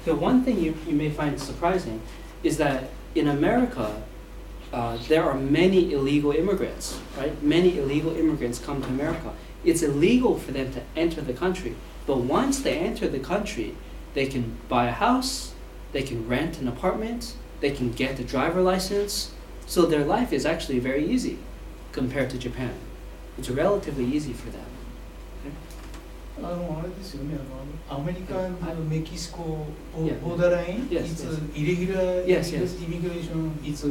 The one thing you may find surprising is that in America, there are many illegal immigrants, right? Many illegal immigrants come to America. It's illegal for them to enter the country. But once they enter the country, they can buy a house, they can rent an apartment, they can get a driver license. So their life is actually very easy compared to Japan. It's relatively easy for them. あれですよね、アメリカとメキシコボーダーライン、 Yes, it's yes. irregular Yes, yes. immigration, it's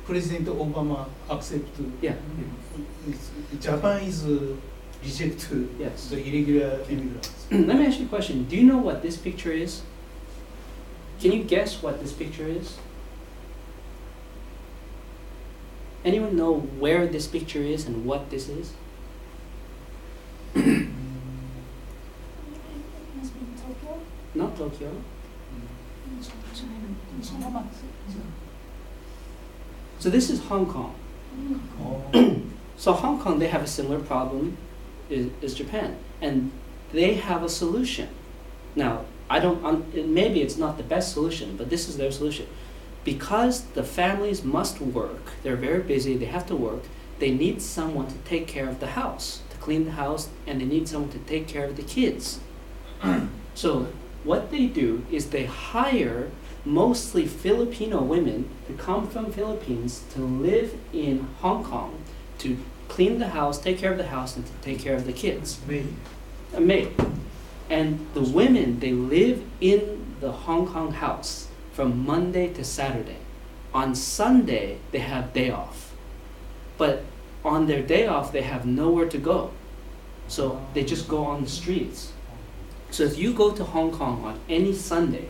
President Obama accept. Yeah. Japan is reject Yes. the irregular immigrants. Let me ask you a question. Do you know what this picture is? Can you guess what this picture is? Anyone know where this picture is and what this is? Must be in Tokyo. Not Tokyo. China. So this is Hong Kong. Oh. So Hong Kong, they have a similar problem as Japan, and they have a solution. Now, maybe it's not the best solution, but this is their solution. Because the families must work, they're very busy, they have to work, they need someone to take care of the house, to clean the house, and they need someone to take care of the kids. So what they do is they hire mostly Filipino women to come from Philippines to live in Hong Kong to clean the house, take care of the house, and to take care of the kids. A maid. And the women, they live in the Hong Kong house from Monday to Saturday. On Sunday, they have day off. But on their day off, they have nowhere to go. So they just go on the streets. So if you go to Hong Kong on any Sunday,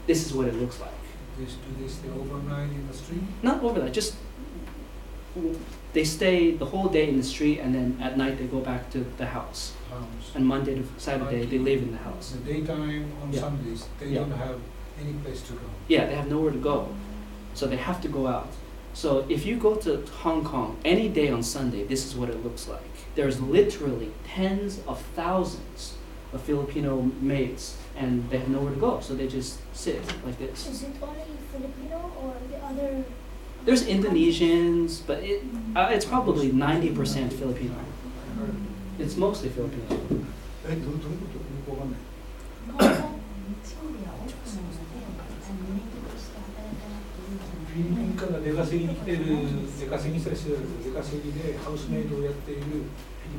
this is what it looks like. Do they stay overnight in the street? Not overnight, just they stay the whole day in the street, and then at night they go back to the house. And Monday to Saturday, they live in the house. The daytime on Yeah. Sundays, they Yeah. don't have any place to go. Yeah, they have nowhere to go. So they have to go out. So if you go to Hong Kong any day on Sunday, this is what it looks like. There's literally tens of thousands of Filipino maids, and they have nowhere to go, so they just sit like this. Is it only Filipino or the other? There's Indonesians, but it's probably 90% Filipino. It's mostly Filipino. どういうこと？よくわかんない。フィリピンから出稼ぎに来てる、出稼ぎしたりしてる、出稼ぎでハウスメイドをやっているフィリ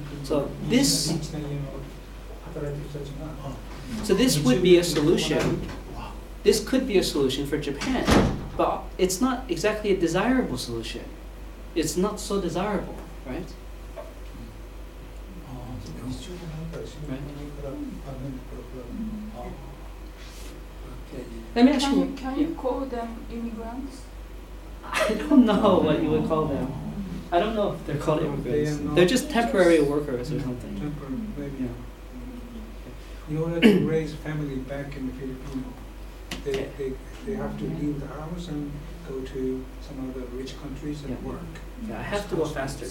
ピン So this 日大の働いてる人たちが。 So this would be a solution. This could be a solution for Japan, but it's not exactly a desirable solution. It's not so desirable, right? Let me ask you. Can you call them immigrants? I don't know what you would call them. I don't know if they're called immigrants. They're just temporary workers or something. Temporary, maybe. Yeah. In order to raise family back in the Philippines, they have to leave the house and go to some other rich countries and Yeah. work. Yeah, I have to go faster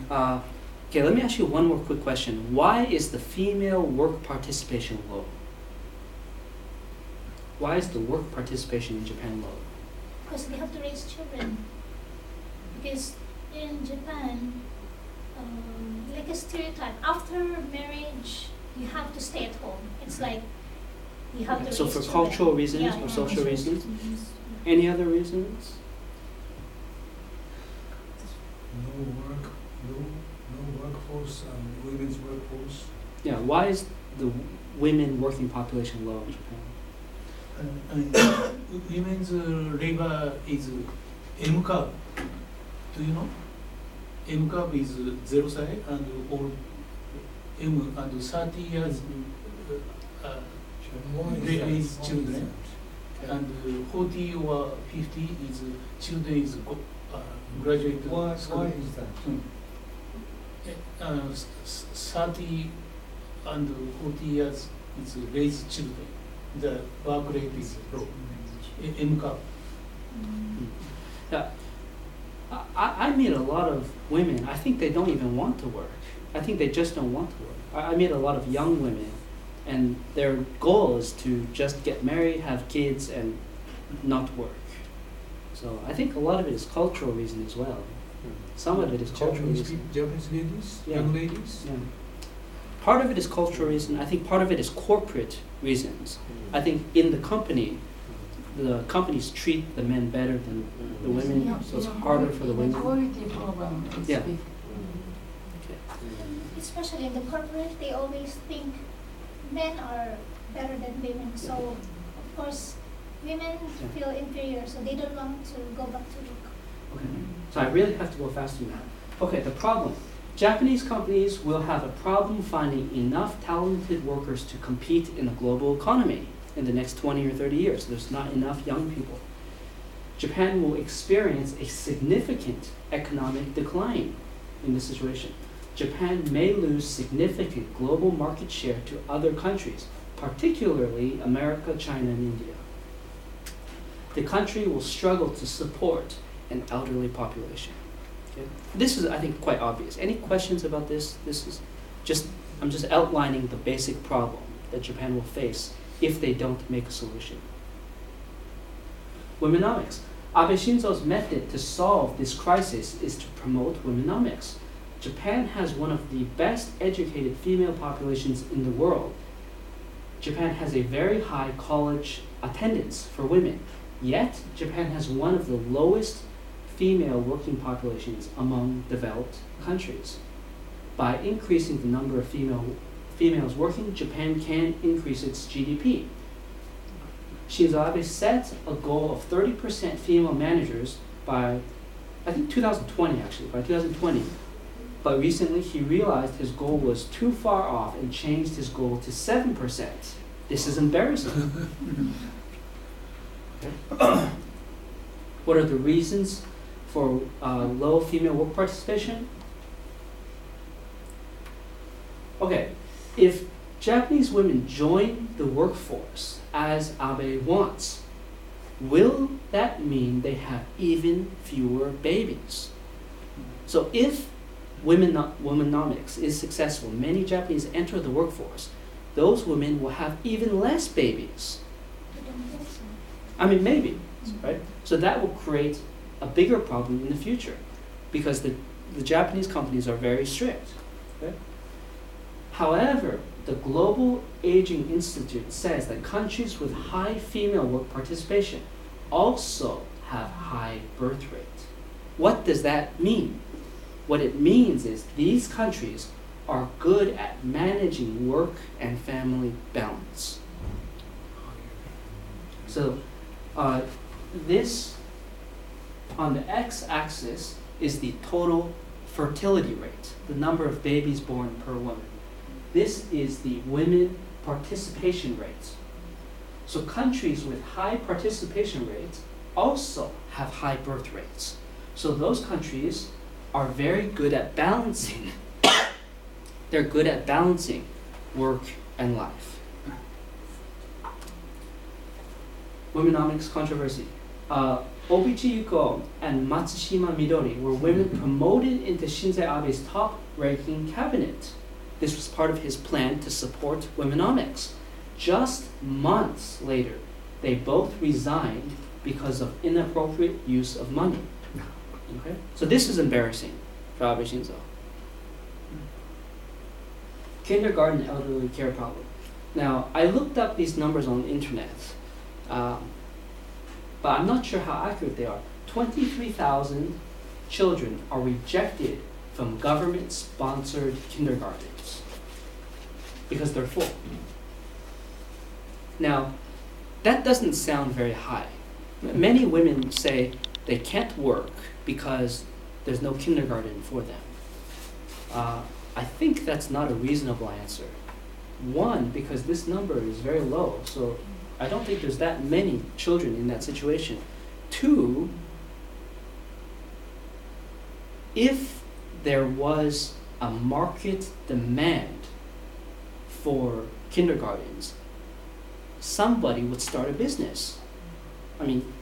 now. Okay, let me ask you one more quick question. Why is the female work participation low? Why is the work participation in Japan low? Because they have to raise children. Because in Japan, like a stereotype, after marriage, you have to stay at home. It's like you have to So raise for children. cultural reasons Yeah, or yeah. social reasons? Any other reasons? No workforce, women's workforce. Yeah, why is the women working population low in Japan? Women's labor is M curve. Do you know? M curve is 0 side and all M and 30 years they raise children, and 40 or 50 is children is graduate Why school. is that? 30 and 40 years is raise children. The work rate is low. M curve. Yeah, I meet a lot of women, I think they don't even want to work. I think they just don't want to work. I meet a lot of young women, and their goal is to just get married, have kids, and not work. So I think a lot of it is cultural reason as well. Some of it is cultural reason. Japanese ladies, Yeah. young ladies. Yeah. Part of it is cultural reason. I think part of it is corporate reasons. I think in the companies treat the men better than the women, Yeah, so it's yeah, harder for the women. Equality program is Yeah. big. Especially in the corporate, they always think men are better than women. So, of course, women feel inferior, so they don't want to go back to work. Okay. So I really have to go faster now. Okay, the problem. Japanese companies will have a problem finding enough talented workers to compete in a global economy in the next 20 or 30 years. There's not enough young people. Japan will experience a significant economic decline in this situation. Japan may lose significant global market share to other countries, particularly America, China, and India. The country will struggle to support an elderly population. Okay? This is, I think, quite obvious. Any questions about this? I'm just outlining the basic problem that Japan will face if they don't make a solution. Womenomics. Abe Shinzo's method to solve this crisis is to promote womenomics. Japan has one of the best educated female populations in the world. Japan has a very high college attendance for women, yet Japan has one of the lowest female working populations among developed countries. By increasing the number of females working, Japan can increase its GDP. Shinzo Abe set a goal of 30% female managers by, I think 2020 actually, by 2020. But recently he realized his goal was too far off and changed his goal to 7%. This is embarrassing. What are the reasons for low female work participation? Okay, if Japanese women join the workforce as Abe wants, will that mean they have even fewer babies? So if womenomics is successful, many Japanese enter the workforce, those women will have even less babies. I don't think so. I mean, maybe, right? So that will create a bigger problem in the future because the Japanese companies are very strict. Okay? However, the Global Aging Institute says that countries with high female work participation also have high birth rate. What does that mean? What it means is these countries are good at managing work and family balance. So this, on the x-axis, is the total fertility rate, the number of babies born per woman. This is the women participation rate. So countries with high participation rates also have high birth rates. So those countries are very good at balancing. They're good at balancing work and life. Womenomics controversy. Obichi Yuko and Matsushima Midori were women promoted into Shinzo Abe's top-ranking cabinet. This was part of his plan to support womenomics. Just months later, they both resigned because of inappropriate use of money. Okay? So this is embarrassing for Abe Shinzo. Kindergarten elderly care problem. Now, I looked up these numbers on the internet, but I'm not sure how accurate they are. 23,000 children are rejected from government-sponsored kindergartens because they're full. Now, that doesn't sound very high. Many women say they can't work because there's no kindergarten for them. I think that's not a reasonable answer. One, because this number is very low, so I don't think there's that many children in that situation. Two, if there was a market demand for kindergartens, somebody would start a business. I mean,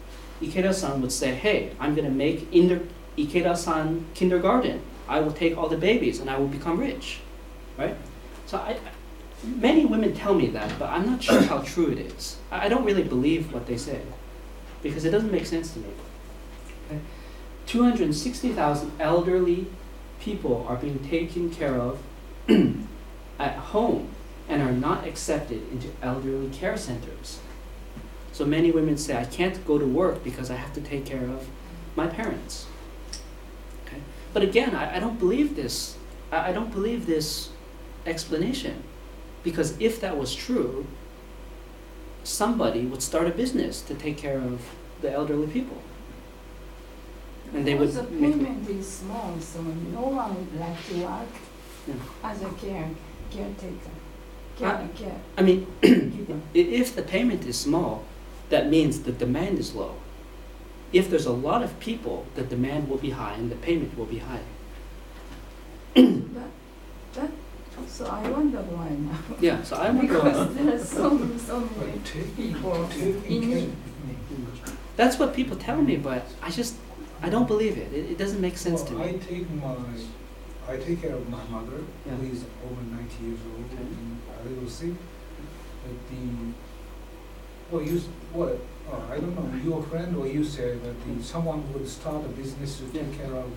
Ikeda-san would say, hey, I'm going to make Ikeda-san kindergarten. I will take all the babies and I will become rich, right? So Many women tell me that, but I'm not sure how true it is. I don't really believe what they say because it doesn't make sense to me. Okay? 260,000 elderly people are being taken care of at home and are not accepted into elderly care centers. So many women say, I can't go to work because I have to take care of my parents. Okay? But again, I don't believe this. I don't believe this explanation. Because if that was true, somebody would start a business to take care of the elderly people. And they would the make payment is small, so no one would like to work Yeah. as a caretaker. Care. I mean, giver. if the payment is small, that means the demand is low. If there's a lot of people, the demand will be high and the payment will be high. So I wonder why now. Yeah, so I wonder. Because there are so many But people taking care, That's what people tell me, but I don't believe it. It doesn't make sense to well, me. I take care of my mother, Yeah. who is over 90 years old Okay. and a little sick. But I don't know, your friend or you said that someone would start a business to take Yeah. care of,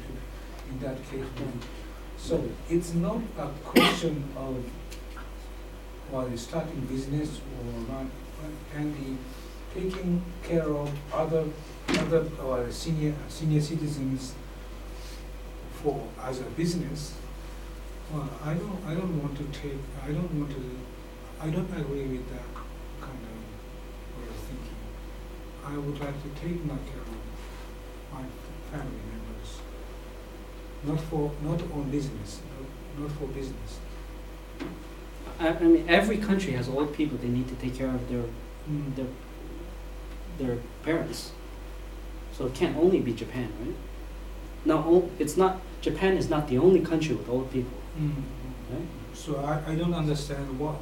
in that case. Yeah. So it's not a question of starting business or not, and taking care of other senior citizens as a business. Well, I don't agree with that kind of way of thinking. I would like to take care of my family members, not on business, not for business. I mean, every country has old people. They need to take care of their parents. So it can't only be Japan, right? No, it's not. Japan is not the only country with old people, right? So I don't understand what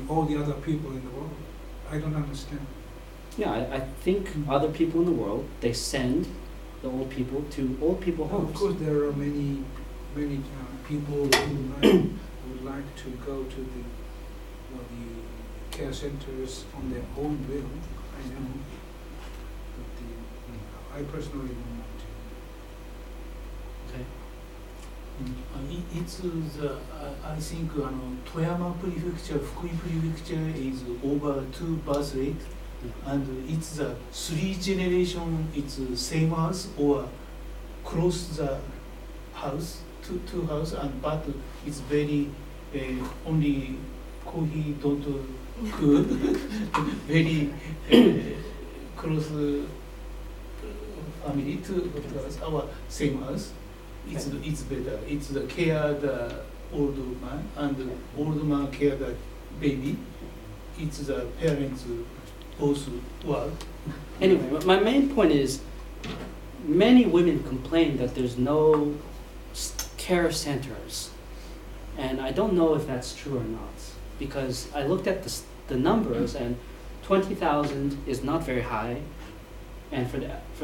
all the other people in the world. I don't understand. Yeah, I think other people in the world, they send the old people to old people Of homes. course, there are many people who would like to go to the care centers on their own will. I know, but I personally don't want to. Okay. It's I think Toyama Prefecture, Fukui Prefecture is over 2 birth rate, and it's the 3 generation. It's same house or close the house, two house, but it's very only kohi don't good, very close family to our same house. It's better. It's the care the old man and the old man care the baby. It's the parents both work. Anyway, my main point is, many women complain that there's no care centers, and I don't know if that's true or not, because I looked at the numbers, and 20,000 is not very high, and for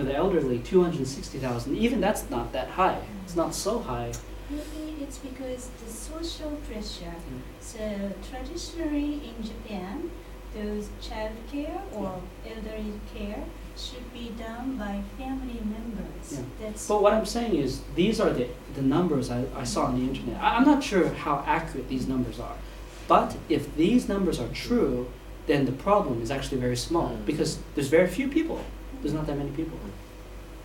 the elderly, 260,000, even that's not that high. It's not so high. Maybe it's because the social pressure. So traditionally in Japan, those child care or elderly care should be done by family members. Yeah. That's But what I'm saying is, these are the numbers I saw on the internet. I'm not sure how accurate these numbers are, but if these numbers are true, then the problem is actually very small, because there's very few people. There's not that many people.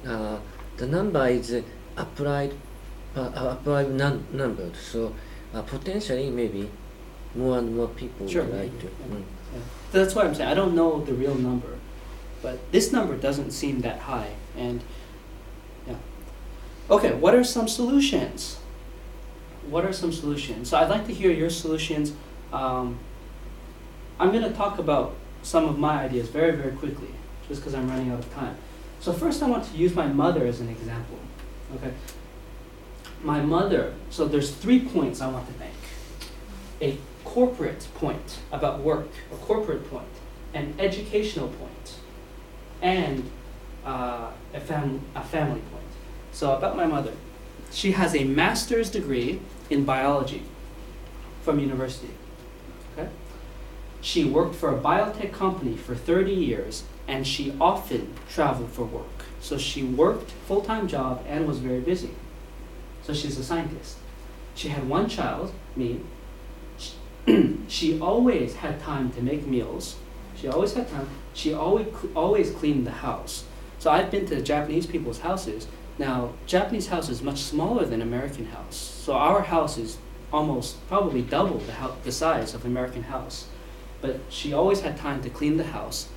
The number is applied number, so potentially maybe more and more people Sure. would like to. Yeah. That's why I'm saying I don't know the real number, but this number doesn't seem that high. And yeah. Okay, what are some solutions? What are some solutions? So I'd like to hear your solutions. I'm going to talk about some of my ideas very, very quickly, just because I'm running out of time. So first I want to use my mother as an example. Okay. My mother, so there's 3 points I want to make. A corporate point about work, a corporate point, an educational point, and a family point. So about my mother, she has a master's degree in biology from university. She worked for a biotech company for 30 years, and she often traveled for work. So she worked full-time job and was very busy. So she's a scientist. She had one child, me. She always had time to make meals. She always had time. She always cleaned the house. So I've been to Japanese people's houses. Now, Japanese house is much smaller than American house. So our house is almost probably double the size of American house. But she always had time to clean the house.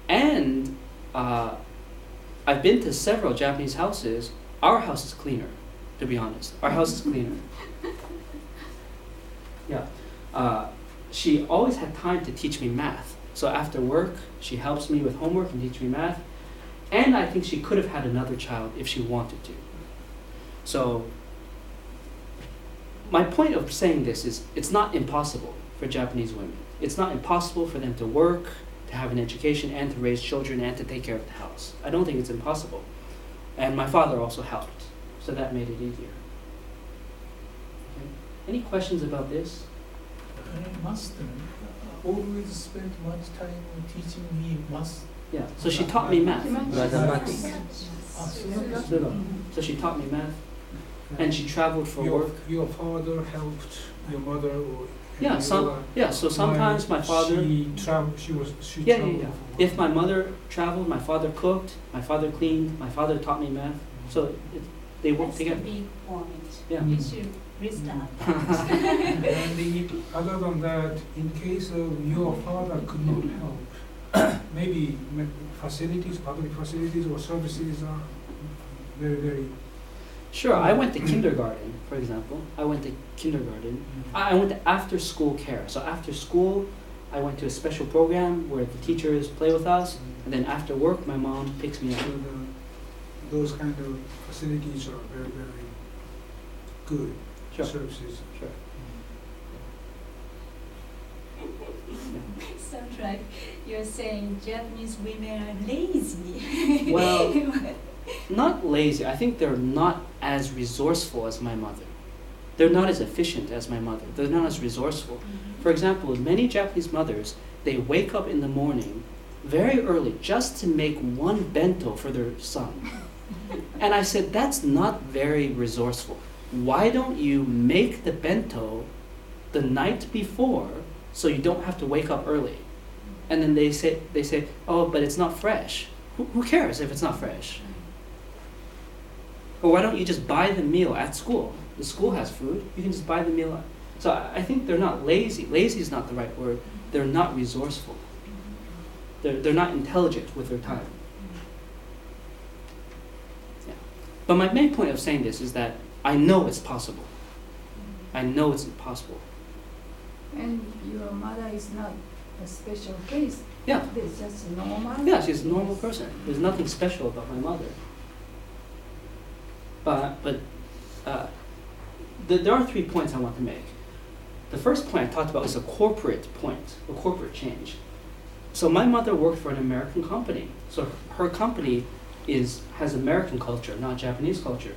And I've been to several Japanese houses. Our house is cleaner, to be honest. Our house is cleaner. Yeah. She always had time to teach me math. So after work, she helps me with homework and teach me math. And I think she could have had another child if she wanted to. So my point of saying this is it's not impossible for Japanese women. It's not impossible for them to work, to have an education, and to raise children, and to take care of the house. I don't think it's impossible. And my father also helped, so that made it easier. Okay. Any questions about this? Master always spent much time teaching me math. Yeah, so she taught me math. Mathematics. So she taught me math, and she traveled for work. Your father helped your mother, or Yeah, so sometimes my father. She traveled Yeah. for work. If my mother traveled, my father cooked, my father cleaned, my father taught me math. So they work That's together. the big point. Yeah. You should restart. And other than that, in case of your father could not help, maybe facilities, public facilities or services are very, very. Sure, I went to kindergarten, for example. I went to kindergarten. I went to after school care. So after school, I went to a special program where the teachers play with us, and then after work, my mom picks me up. So those kind of facilities are very, very good Sure. services. Sure. Sounds like you're saying Japanese women are lazy. Well, not lazy. I think they're not as resourceful as my mother. They're not as efficient as my mother. They're not as resourceful. For example, many Japanese mothers, they wake up in the morning very early just to make one bento for their son. And I said, that's not very resourceful. Why don't you make the bento the night before so you don't have to wake up early? And then they say, oh, but it's not fresh. Who cares if it's not fresh? Or why don't you just buy the meal at school? The school has food. You can just buy the meal. So I think they're not lazy. Lazy is not the right word. They're not resourceful. They're not intelligent with their time. Yeah. But my main point of saying this is that I know it's possible. I know it's possible. And your mother is not a special case. Yeah. It's just normal. Yeah, she's a normal person. There's nothing special about my mother. But there are 3 points I want to make. The first point I talked about is a corporate point, a corporate change. So my mother worked for an American company. So her company has American culture, not Japanese culture.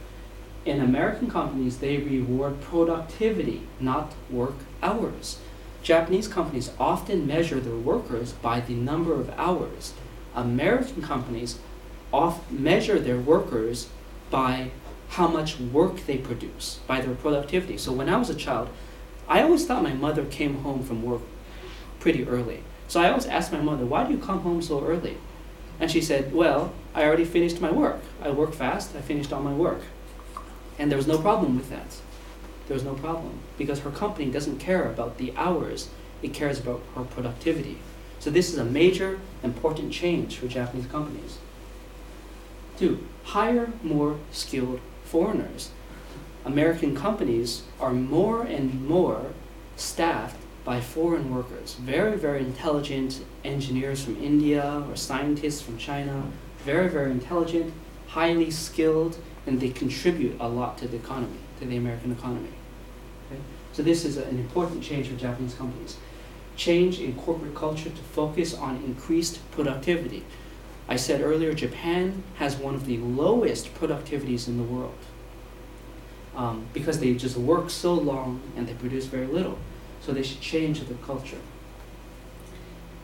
In American companies, they reward productivity, not work hours. Japanese companies often measure their workers by the number of hours. American companies often measure their workers by how much work they produce, by their productivity. So when I was a child, I always thought my mother came home from work pretty early. So I always asked my mother, why do you come home so early? And she said, well, I already finished my work. I work fast, I finished all my work. And there was no problem with that. There was no problem, because her company doesn't care about the hours, it cares about her productivity. So this is a major, important change for Japanese companies. 2, hire more skilled foreigners. American companies are more and more staffed by foreign workers, very, very intelligent engineers from India or scientists from China, very, very intelligent, highly skilled, and they contribute a lot to the economy, to the American economy. Okay? So this is an important change for Japanese companies. Change in corporate culture to focus on increased productivity. I said earlier, Japan has one of the lowest productivities in the world because they just work so long and they produce very little. So they should change the culture.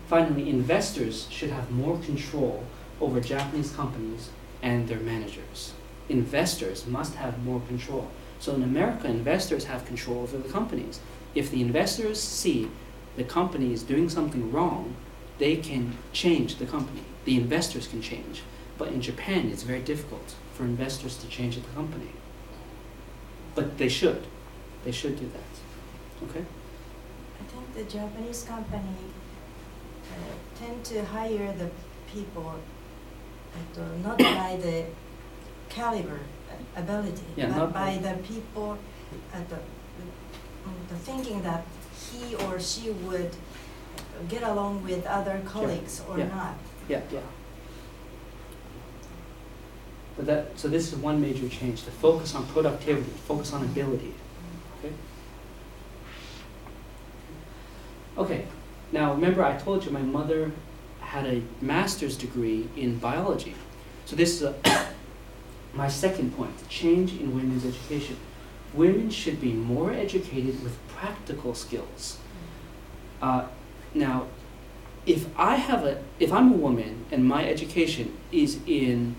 Finally, investors should have more control over Japanese companies and their managers. Investors must have more control. So in America, investors have control over the companies. If the investors see the company is doing something wrong, they can change the company. The investors can change. But in Japan, it's very difficult for investors to change the company. But they should. They should do that. Okay? I think the Japanese company tend to hire the people not by the caliber, ability, Yeah, but not by the people, the thinking that he or she would get along with other colleagues or Yeah. not. Yeah, yeah. But so this is one major change, to focus on productivity, focus on ability. Okay? Okay, now remember I told you my mother had a master's degree in biology. So this is my second point, change in women's education. Women should be more educated with practical skills. Now, if I'm a woman and my education is in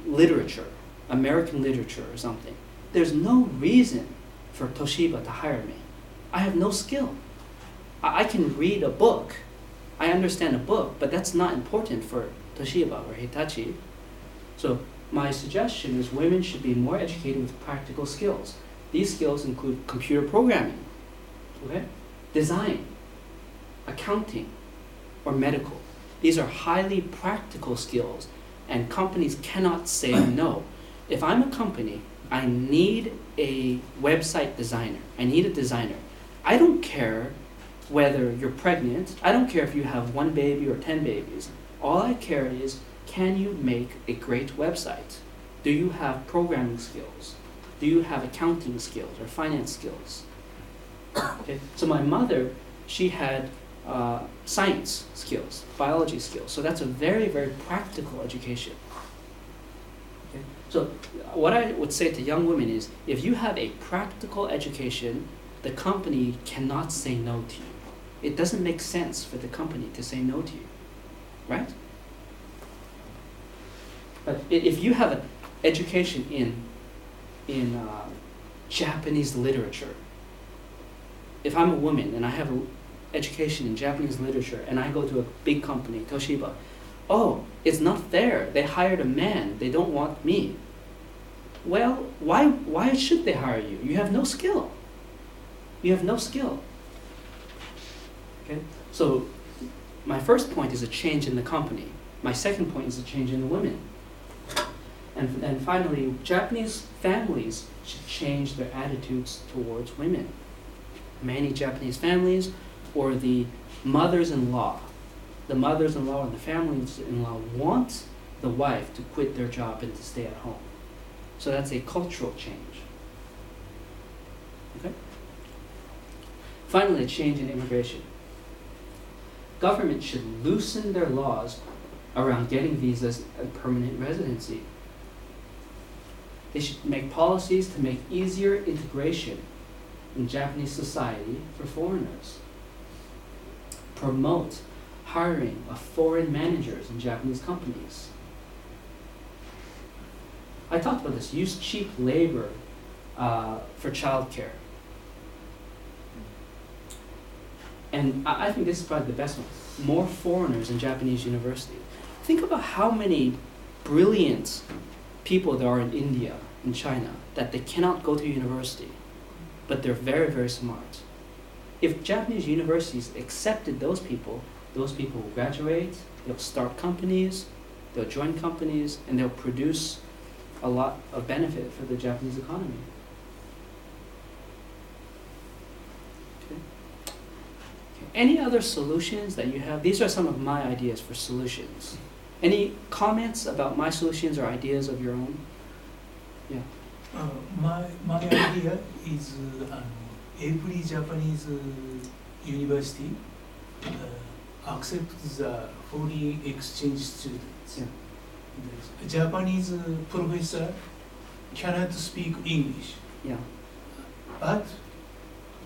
literature, American literature or something, there's no reason for Toshiba to hire me. I have no skill. I can read a book. I understand a book, but that's not important for Toshiba or Hitachi. So my suggestion is women should be more educated with practical skills. These skills include computer programming, okay, design, accounting, or medical. These are highly practical skills, and companies cannot say no. If I'm a company, I need a website designer. I need a designer. I don't care whether you're pregnant. I don't care if you have 1 baby or 10 babies. All I care is, can you make a great website? Do you have programming skills? Do you have accounting skills or finance skills? Okay. So my mother, she had science skills, biology skills. So that's a very, very practical education. Okay. So what I would say to young women is, if you have a practical education, the company cannot say no to you. It doesn't make sense for the company to say no to you, right? But if you have an education in Japanese literature, if I'm a woman and I have an education in Japanese literature and I go to a big company, Toshiba, oh, it's not fair. They hired a man. They don't want me. Well, why should they hire you? You have no skill. You have no skill. Okay? So my first point is a change in the company. My second point is a change in the women. And finally, Japanese families should change their attitudes towards women. Many Japanese families, or the mothers-in-law and the families-in-law want the wife to quit their job and to stay at home. So that's a cultural change. Okay? Finally, a change in immigration. Government should loosen their laws around getting visas and permanent residency. They should make policies to make easier integration in Japanese society for foreigners. Promote hiring of foreign managers in Japanese companies. I talked about this. Use cheap labor for childcare. And I think this is probably the best one. More foreigners in Japanese university. Think about how many brilliant people there are in India, in China, that they cannot go to university, but they're very, very smart. If Japanese universities accepted those people will graduate, they'll start companies, they'll join companies, and they'll produce a lot of benefit for the Japanese economy. Any other solutions that you have? These are some of my ideas for solutions. Any comments about my solutions or ideas of your own? Yeah. My idea is every Japanese university accepts the foreign exchange students. Yeah. The Japanese professor cannot speak English. Yeah. but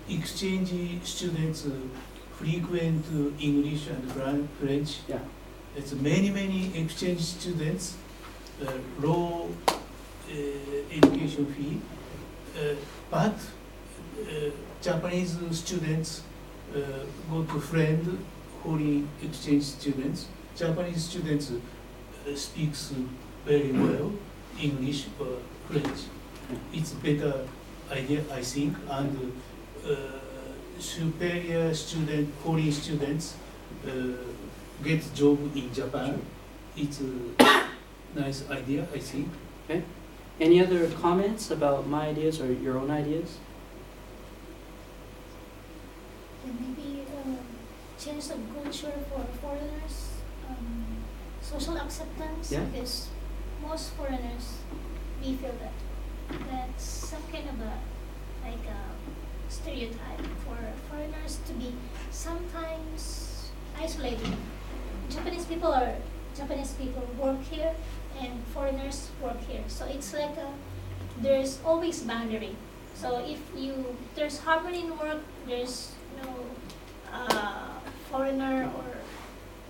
exchange students frequent English and French. Yeah. It's many exchange students, low education fee, but Japanese students go to friend foreign exchange students. Japanese students speaks very well English or French. It's better idea, I think, and superior student, foreign students get job in Japan. It's a nice idea, I think. Any other comments about my ideas or your own ideas? And maybe change the culture for foreigners, social acceptance, Yeah. because most foreigners, we feel that that's some kind of a stereotype for foreigners to be sometimes isolated. Japanese people work here and foreigners work here, so it's like there's always boundary. So if there's harmony in work, there's no foreigner or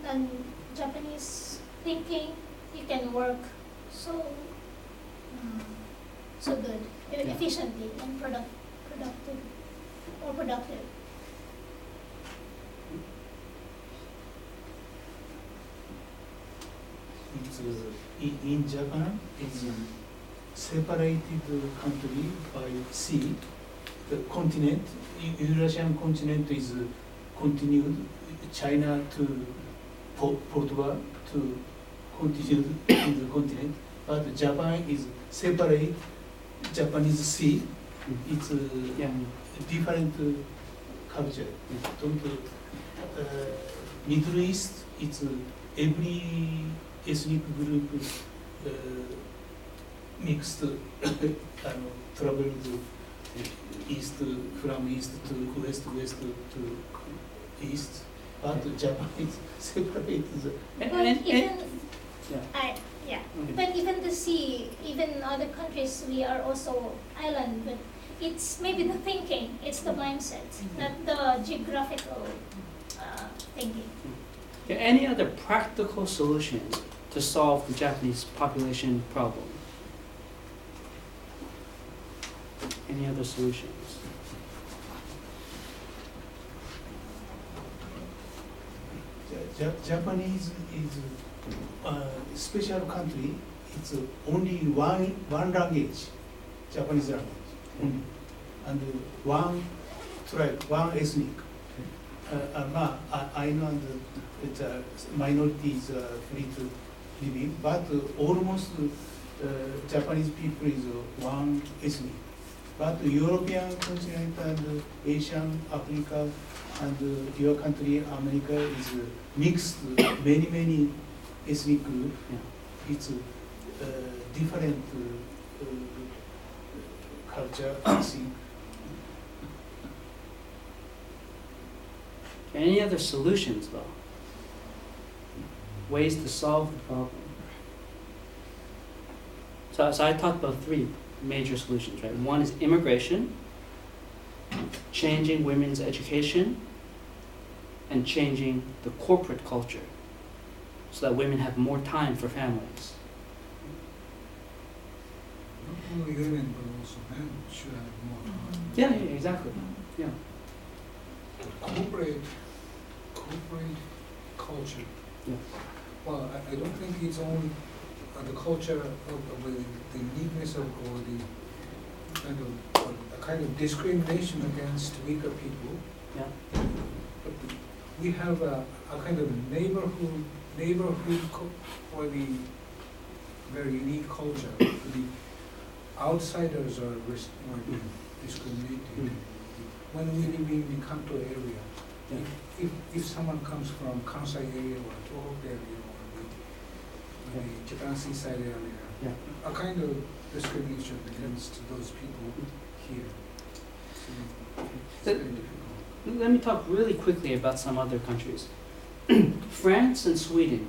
non-Japanese thinking, you can work so good, efficiently and productive. It's in Japan, it's a separated country by sea. The continent, Eurasian continent is continued, China to Portugal to continued in the continent, but Japan is separate Japanese sea. It's a different culture. Don't, Middle East, it's every ethnic group mixed traveled east from east to west, west to east. But Japan is separate. But even the sea, even other countries, we are also island, but it's maybe the thinking, it's the mindset, not the geographical thinking. Any other practical solutions to solve the Japanese population problem? Any other solutions? Japanese is a special country. It's only one language, Japanese language, only, and one tribe, one ethnic. I know that minorities are free to live, but almost Japanese people is one ethnic. But European continent and Asian, Africa, and your country, America, is mixed, many ethnic group. It's different culture, I think. Any other solutions, though? Ways to solve the problem. So I talked about three major solutions, right? One is immigration, changing women's education, and changing the corporate culture so that women have more time for families. Not only women, but also men should have more time. Yeah, exactly. Yeah. Corporate culture. Yeah. Well, I don't think it's only the culture of the uniqueness of, or the kind of discrimination against weaker people. Yeah. But we have a kind of neighborhood for the very unique culture. The outsiders are discriminated. When we live in the Kanto area, if someone comes from Kansai area or Tohoku area or the Japan seaside area, a kind of discrimination against those people here. So it's very difficult. Let me talk really quickly about some other countries. France and Sweden,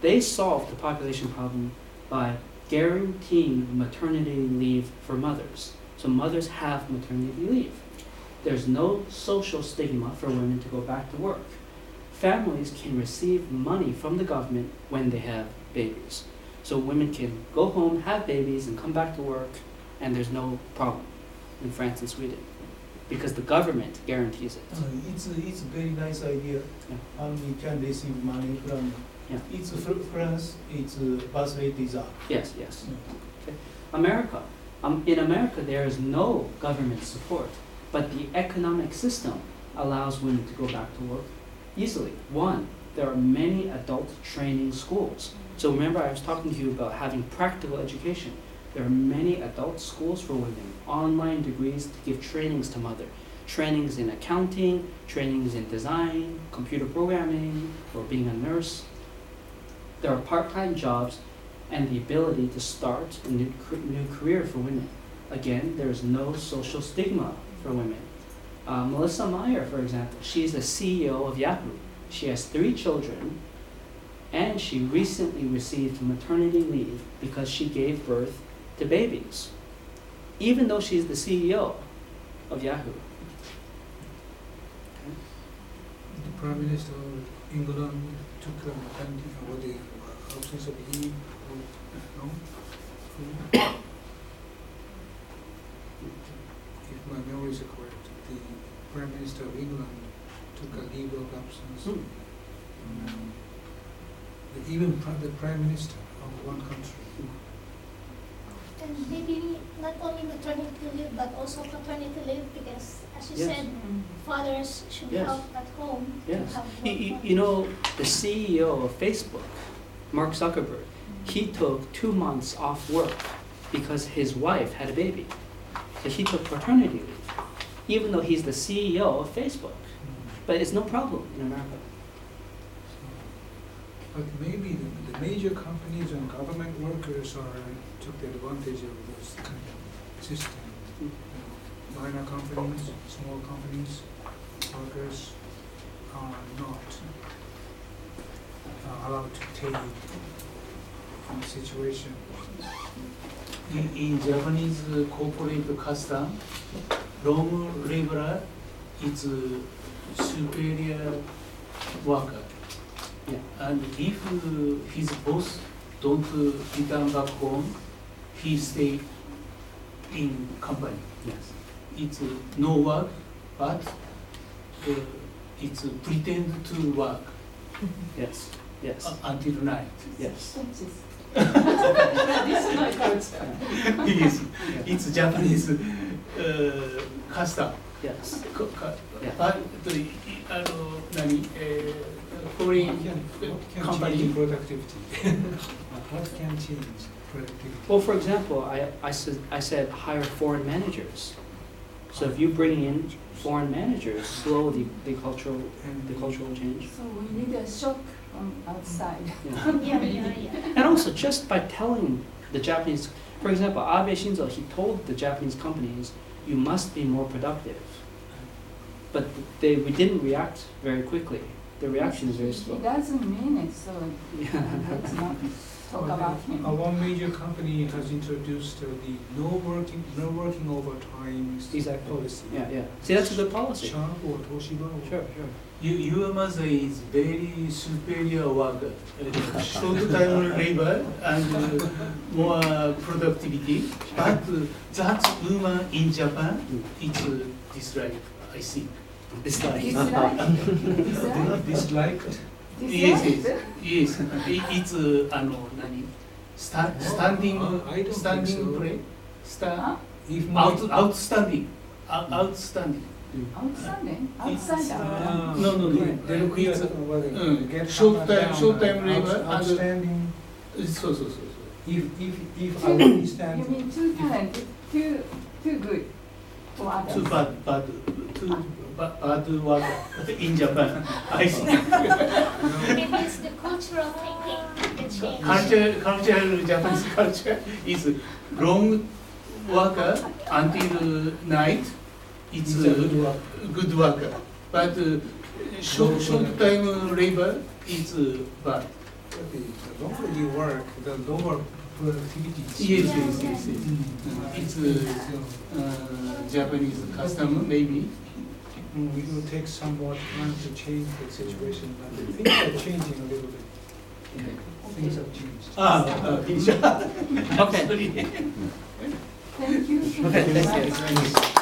they solved the population problem by guaranteeing maternity leave for mothers. So mothers have maternity leave. There's no social stigma for women to go back to work. Families can receive money from the government when they have babies. So women can go home, have babies, and come back to work, and there's no problem in France and Sweden because the government guarantees it. It's a very nice idea. Yeah. You can receive money from. Yeah. It's France. Its birth rate is up. Yes, yes. Yeah. America. In America, there is no government support, but the economic system allows women to go back to work easily. One, there are many adult training schools. So remember, I was talking to you about having practical education. There are many adult schools for women, online degrees to give trainings to mother. Trainings in accounting, trainings in design, computer programming, or being a nurse. There are part-time jobs and the ability to start a new career for women. Again, there is no social stigma for women. Melissa Meyer, for example, she's the CEO of Yahoo. She has 3 children, and she recently received maternity leave because she gave birth to babies, even though she's the CEO of Yahoo. The Prime Minister of England took a maternity or the absence of leave. No? If my memory is correct, the Prime Minister of England took a leave of absence. Even the Prime Minister of one country. And maybe not only maternity leave but also paternity leave because, as you Yes. said, fathers should Yes. help at home. to Yes. have You know, the CEO of Facebook, Mark Zuckerberg, he took 2 months off work because his wife had a baby. So he took paternity leave, even though he's the CEO of Facebook. But it's no problem in America. But maybe the major companies and government workers took the advantage of this kind of system. Minor companies, small companies, workers are not allowed to take the situation. In Japanese corporate custom, long laborer is superior worker. Yeah. And if his boss don't return back home, he stay in company. Yes. It's no work, but it's pretend to work Yes. Yes. until night. Yes. This is my culture. Yes, it's Japanese custom. Yes. Yeah. But foreign What can company. change productivity? What can change productivity? Well, for example, I said hire foreign managers. So if you bring in foreign managers, slow the cultural change. So we need a shock from outside. Yeah. Yeah. And also, just by telling the Japanese, for example, Abe Shinzo, he told the Japanese companies, you must be more productive. But we didn't react very quickly. The reaction is very He slow. doesn't mean it, so Yeah. let's not talk about him. One major company has introduced the no working overtime Exactly. policy. Yeah. See, that's a good policy. Sharp or Toshiba. Or Sure. Your mother is very superior worker, short time labor and more productivity. But that woman in Japan, it's disliked, I think. Dislike. Dislike? Disliked. Yes, Dislike? yes. It's standing I don't standing think so. play. Huh? If my, Outstanding. Outstanding. Outstanding? Outsider? No. Then we are It's, talking about get short up and time- down, short time labor and- outstanding. So. If I understand. You mean too talented, too good for others? Too bad worker in Japan. I see. Maybe it's the cultural thinking that change. Cultural Japanese culture is long worker until night. It's It's a good work. good worker. But short time labor is bad. The longer you work, the lower productivities. Yes, Yeah, yes, yeah. yes, yes. Mm. It's So, Japanese custom, maybe. it will take somewhat time to change the situation, but things are changing a little bit. Things have changed. Finish. Okay. Thank you. Okay, thank you.